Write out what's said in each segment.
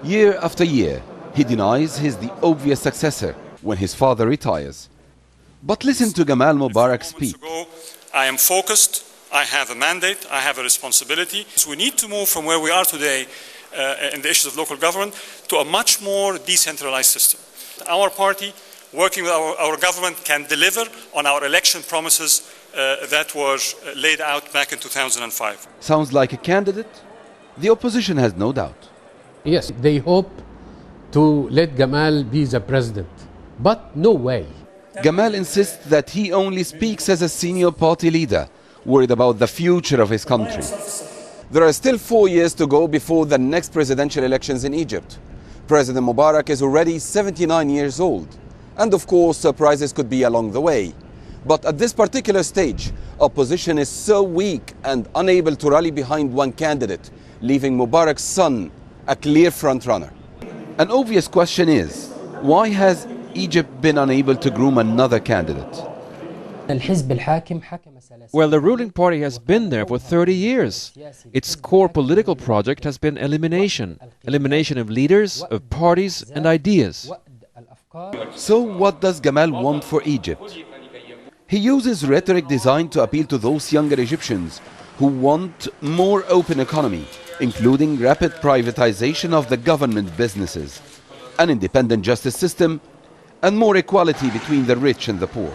Year after year, he denies he's the obvious successor when his father retires. But listen to Jamal Mubarak speak. I am focused, I have a mandate, I have a responsibility. So we need to move from where we are today in the issues of local government to a much more decentralized system. Our party, working with our government, can deliver on our election promises that were laid out back in 2005. Sounds like a candidate? The opposition has no doubt. Yes, they hope to let Jamal be the president, but no way. Jamal insists that he only speaks as a senior party leader, worried about the future of his country. There are still 4 years to go before the next presidential elections in Egypt. President Mubarak is already 79 years old. And of course, surprises could be along the way. But at this particular stage, opposition is so weak and unable to rally behind one candidate, leaving Mubarak's son a clear front-runner. An obvious question is, why has Egypt been unable to groom another candidate? Well, the ruling party has been there for 30 years. Its core political project has been elimination. Elimination of leaders, of parties and ideas. So what does Jamal want for Egypt? He uses rhetoric designed to appeal to those younger Egyptians who want more open economy, including rapid privatization of the government businesses, an independent justice system, and more equality between the rich and the poor.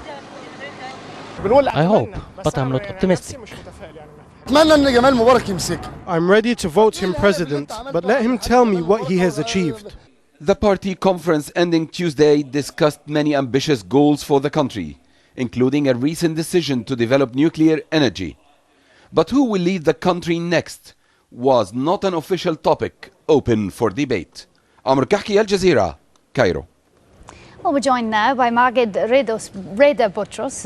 I hope, but I'm not optimistic. I'm ready to vote him president, but let him tell me what he has achieved. The party conference ending Tuesday discussed many ambitious goals for the country, including a recent decision to develop nuclear energy. But who will lead the country next was not an official topic open for debate. El-Kahky, Al Jazeera, Cairo. Well, we're joined now by Maged Reda Boutros,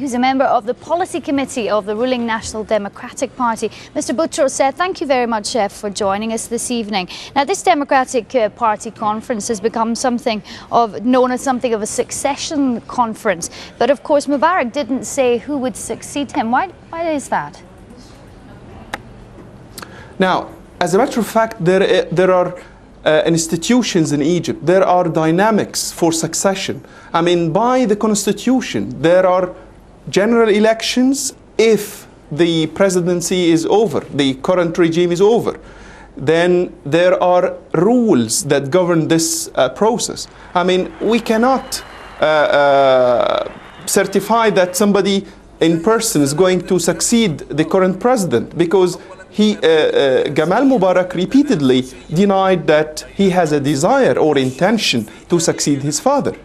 who's a member of the Policy Committee of the ruling National Democratic Party. Mr. Boutros, thank you very much for joining us this evening. Now, this Democratic Party conference has become known as something of a succession conference. But of course, Mubarak didn't say who would succeed him. Why is that? Now, as a matter of fact, there are institutions in Egypt. There are dynamics for succession. I mean, by the constitution, there are general elections if the presidency is over, the current regime is over. Then there are rules that govern this process. I mean, we cannot certify that somebody in person is going to succeed the current president, because Jamal Mubarak repeatedly denied that he has a desire or intention to succeed his father.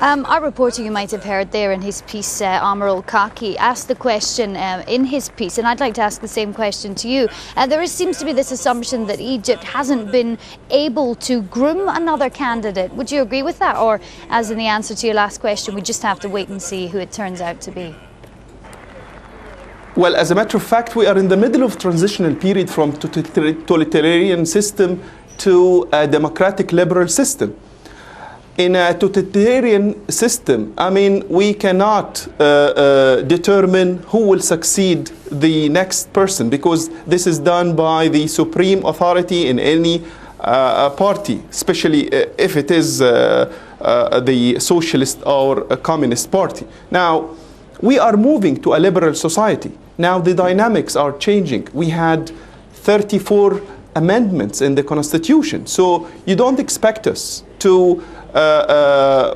Our reporter, you might have heard there in his piece, El-Kahky, asked the question in his piece, and I'd like to ask the same question to you. There seems to be this assumption that Egypt hasn't been able to groom another candidate. Would you agree with that? Or, as in the answer to your last question, we just have to wait and see who it turns out to be? Well, as a matter of fact, we are in the middle of transitional period from totalitarian system to a democratic liberal system. In a totalitarian system, I mean, we cannot determine who will succeed the next person, because this is done by the supreme authority in any party, especially if it is the socialist or a communist party. Now, we are moving to a liberal society. Now the dynamics are changing. We had 34 amendments in the Constitution. So you don't expect us to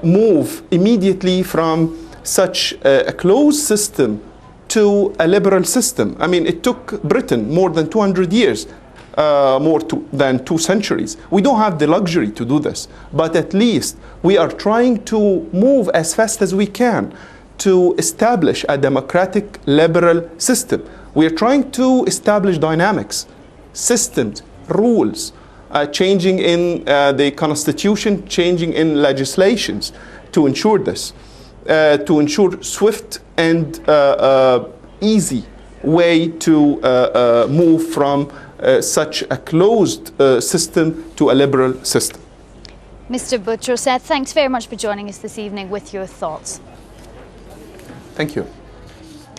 move immediately from such a closed system to a liberal system. I mean, it took Britain more than 200 years, than 2 centuries. We don't have the luxury to do this. But at least we are trying to move as fast as we can to establish a democratic liberal system. We are trying to establish dynamics, systems, rules, changing in the constitution, changing in legislations to ensure this, to ensure swift and easy way to move from such a closed system to a liberal system. Mr. Boutros, thanks very much for joining us this evening with your thoughts. Thank you.